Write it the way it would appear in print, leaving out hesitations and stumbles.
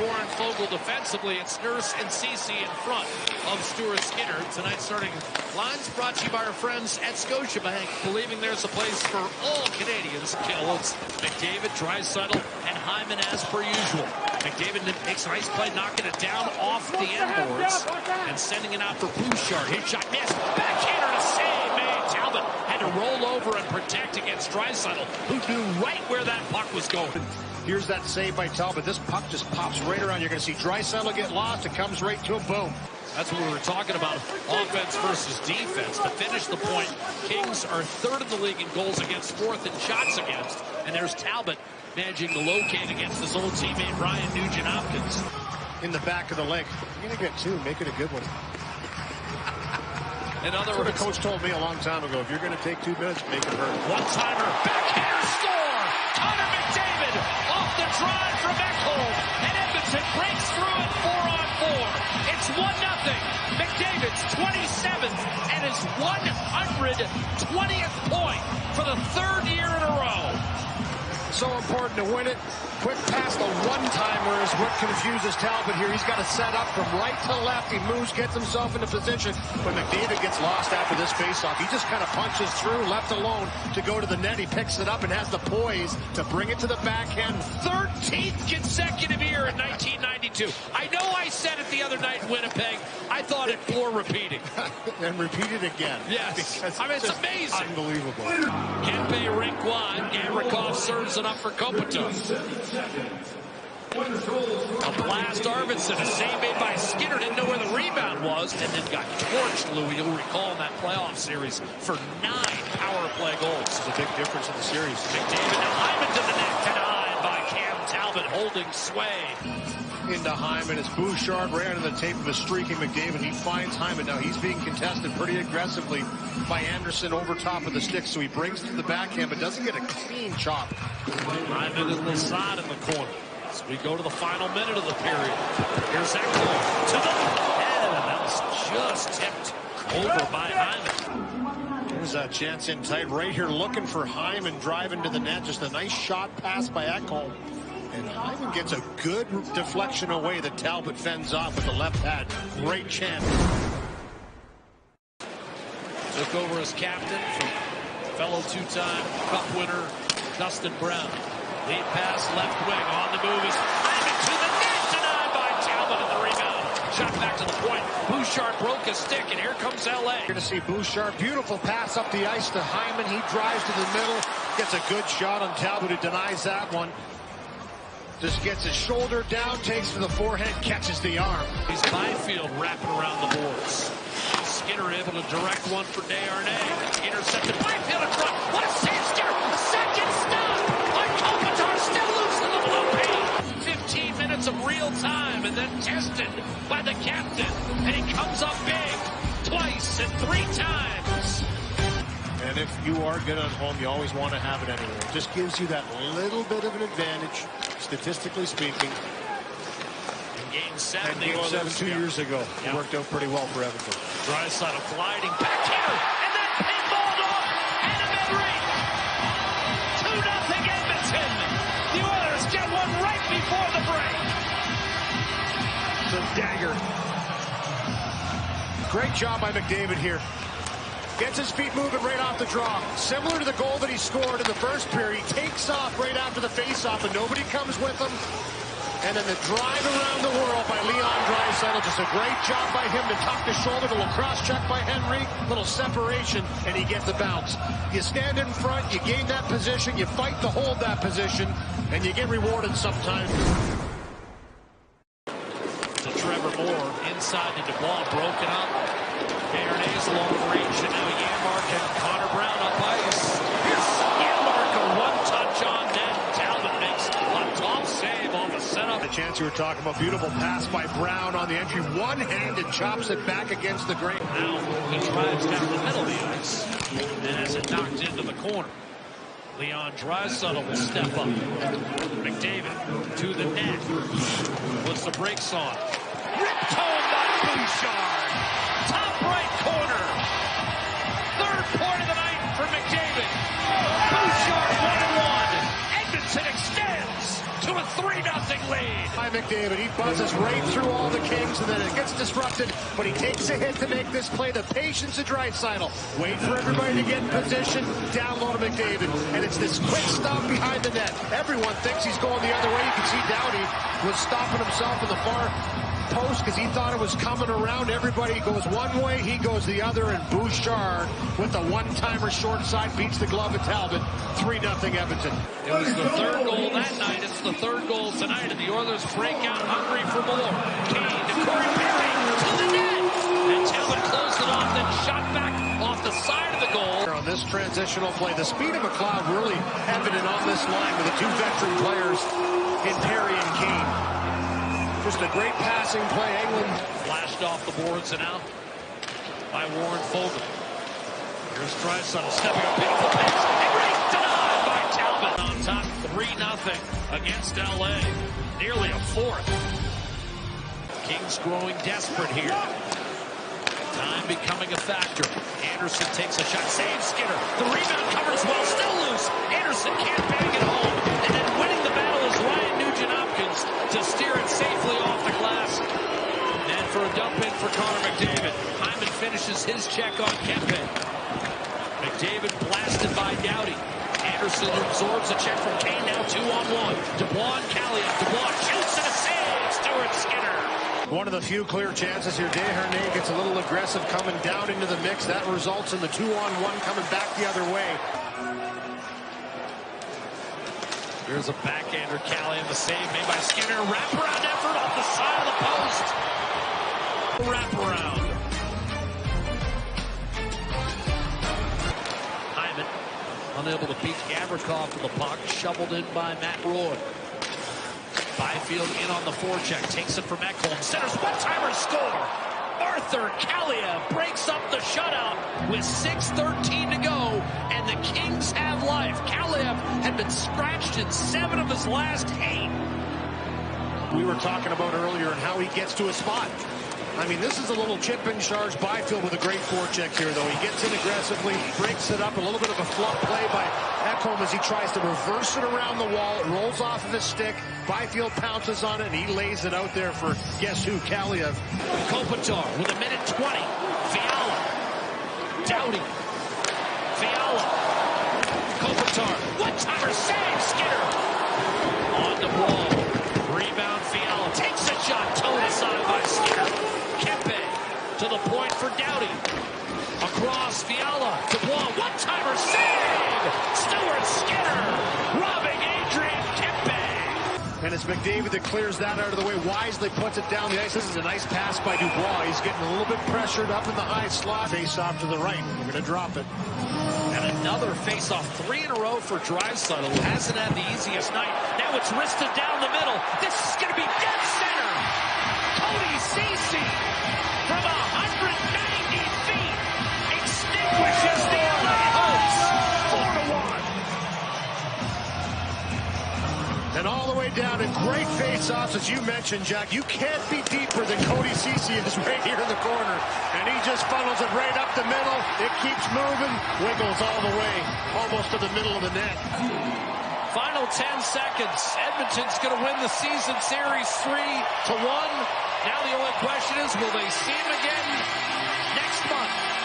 Warren Fogle defensively. It's Nurse and Cece in front of Stuart Skinner. Tonight's starting lines brought to you by our friends at Scotiabank, believing there's a place for all Canadians. It's McDavid, Draisaitl, and Hyman as per usual. McDavid makes a nice play, knocking it down off the end boards and sending it out for Bouchard. His shot missed. Backhander to save. Man, Talbot had to roll over and protect against Draisaitl, who knew right where that puck was going. Here's that save by Talbot. This puck just pops right around. You're going to see Draisaitl get lost. It comes right to him. Boom. That's what we were talking about, offense versus defense. To finish the point, Kings are third in the league in goals against, fourth in shots against. And there's Talbot managing to locate against his old teammate Ryan Nugent-Hopkins. In the back of the leg. You're going to get two. Make it a good one. In other words, the coach told me a long time ago, if you're going to take 2 minutes, make it hurt. One-timer, backhander, score! Conor Macdavid off the drive from Ekholm, and Edmonton breaks through it 4-on-4. It's 1-0. McDavid's 27th and his 120th point for the third year in a row. So important to win it. Quick pass, the one-timer is what confuses Talbot here. He's got to set up from right to left. He moves, gets himself into position. But McDavid gets lost after this faceoff. He just kind of punches through, left alone to go to the net. He picks it up and has the poise to bring it to the backhand. 13th consecutive year in 1992. I know I said it the other night in Winnipeg. I thought it bore repeating. And repeat it again. Yes. I mean, it's amazing. Unbelievable. Kempe rink wide. Gavrikov serves it up for Kopitar. A blast, Arvidsson, a save made by Skinner, didn't know where the rebound was, and then got torched, Louis. You'll recall in that playoff series for 9 power play goals. It's a big difference in the series. McDavid and Hyman to the net, denied by Cam Talbot, holding sway. Into Hyman, it's Bouchard right under the tape of a streaking McDavid. He finds Hyman. Now he's being contested pretty aggressively by Anderson over top of the stick, so he brings it to the backhand, but doesn't get a clean chop. Hyman and Lazard in the corner. So we go to the final minute of the period. Here's Ekholm to the head, and that was just tipped over by Hyman. There's a chance in tight right here, looking for Hyman, driving to the net. Just a nice shot pass by Ekholm. And Hyman gets a good deflection away that Talbot fends off with the left pad. Great chance. Took over as captain from fellow two-time Cup winner Dustin Brown. Lead pass, left wing, on the move is Hyman to the net, denied by Talbot in the rebound. Shot back to the point. Bouchard broke his stick, and here comes L.A. Here to see Bouchard. Beautiful pass up the ice to Hyman. He drives to the middle, gets a good shot on Talbot, who denies that one. Just gets his shoulder down, takes to the forehand, catches the arm. He's Byfield wrapping around the boards. Skinner able to direct one for Desharnais. Intercepted Byfield in front. What a save, Skinner! A second stop on Kopitar, still loose in the blue paint. 15 minutes of real time, and then tested by the captain. And he comes up big twice and 3 times. And if you are good at home, you always want to have it anyway. It just gives you that little bit of an advantage, statistically speaking. In Game 7, and Game 7 2 years ago, it worked out pretty well for Edmonton. Draisaitl gliding back here, and then pinballed off, and a mid-range. 2-0 Edmonton. The Oilers get one right before the break. The dagger. Great job by McDavid here. Gets his feet moving right off the draw. Similar to the goal that he scored in the first period. He takes off right after the face-off, and nobody comes with him. And then the drive around the world by Leon Draisaitl. Just a great job by him to tuck the shoulder. A little cross-check by Henry. Little separation, and he gets the bounce. You stand in front, you gain that position, you fight to hold that position, and you get rewarded sometimes. To Trevor Moore, inside to DeBlanc, broken up. Desharnais long range, and now Janmark and Connor Brown up ice. Here's Janmark, a one-touch on net. Talbot makes a top save on the setup. The chance you were talking about, beautiful pass by Brown on the entry. One-handed chops it back against the grain. Now he drives down the middle of the ice and has it knocked into the corner. Leon Draisaitl will step up. McDavid to the net. Puts the brakes on. Ripped home by Bouchard. Top right corner. Third point of the night for McDavid. Bouchard 1-1. Edmonton extends to a 3-0 lead. By McDavid, he buzzes right through all the Kings, and then it gets disrupted, but he takes a hit to make this play. The patience of Draisaitl. Wait for everybody to get in position, down low to McDavid, and it's this quick stop behind the net. Everyone thinks he's going the other way. You can see Doughty was stopping himself in the far post because he thought it was coming around. Everybody goes one way, he goes the other, and Bouchard with the one-timer short side beats the glove of Talbot. 3-0 Edmonton. It was the third goal that night. It's the third goal tonight, and the Oilers break out hungry for more. Kane to Corey Perry to the net, and Talbot closed it off, then shot back off the side of the goal. On this transitional play, the speed of McLeod really evident on this line with the two veteran players in Perry and Kane. Just a great passing play. England flashed off the boards and out by Warren Fogle. Here's Draisaitl stepping up, beautiful pass, and great denied by Talbot. On top, 3-0 against LA. Nearly a fourth. Kings growing desperate here. Time becoming a factor. Anderson takes a shot, saves Skinner. The rebound covers well, still loose. Anderson can't bang it home. And then winning the battle is Ryan Nugent-Hopkins to steer it safely off the glass. And for a dump in for Conor Macdavid. Hyman finishes his check on Kempe. McDavid blasted by Doughty. Anderson absorbs a check from Kane, now 2-on-1. Dubois and Kaliyev. Dubois shoots and a save. Stuart Skinner. One of the few clear chances here. Desharnais gets a little aggressive coming down into the mix. That results in the 2-on-1 coming back the other way. Here's a backhander. Kaliyev, the save made by Skinner. Wraparound effort off the side of the post. Wraparound. Hyman unable to beat Gavrikov to the puck. Shoveled in by Matt Roy. Byfield in on the forecheck, takes it from Ekholm, centers one-timer score. Arthur Kaliyev breaks up the shutout with 6:13 to go, and the Kings have life. Kaliyev had been scratched in 7 of his last 8. We were talking about earlier and how he gets to a spot. I mean, this is a little chip and charge. Byfield with a great forecheck here, though. He gets in aggressively, breaks it up, a little bit of a flop play by Ekholm as he tries to reverse it around the wall. It rolls off of his stick. Byfield pounces on it, and he lays it out there for, guess who, Kaliyev. Kopitar with 1:20. Fiala. Doughty. Fiala. Kopitar. One-timer save. Skinner. On the ball. Rebound. Fiala takes a shot. Towed aside by Skinner. Kempe to the point for Doughty. Across Fiala. Dubois. One-timer save. Stuart Skinner. Robbing Adrian Kempe. And it's McDavid that clears that out of the way. Wisely puts it down the ice. This is a nice pass by Dubois. He's getting a little bit pressured up in the high slot. Face off to the right. We're going to drop it. And another face-off, 3 in a row for Draisaitl, who hasn't had the easiest night. Now it's wristed down the middle. This is going to be dead center. Cody Ceci from 190 feet extinguishes the LA hopes. 4-1. And all the way down, and great face-offs, as you mentioned, Jack. You can't be deeper than Cody Ceci is right here in the corner. And he just funnels it right up the middle. It keeps moving, wiggles all the way, almost to the middle of the net. Final 10 seconds. Edmonton's going to win the season series 3-1. Now the only question is, will they see him again next month?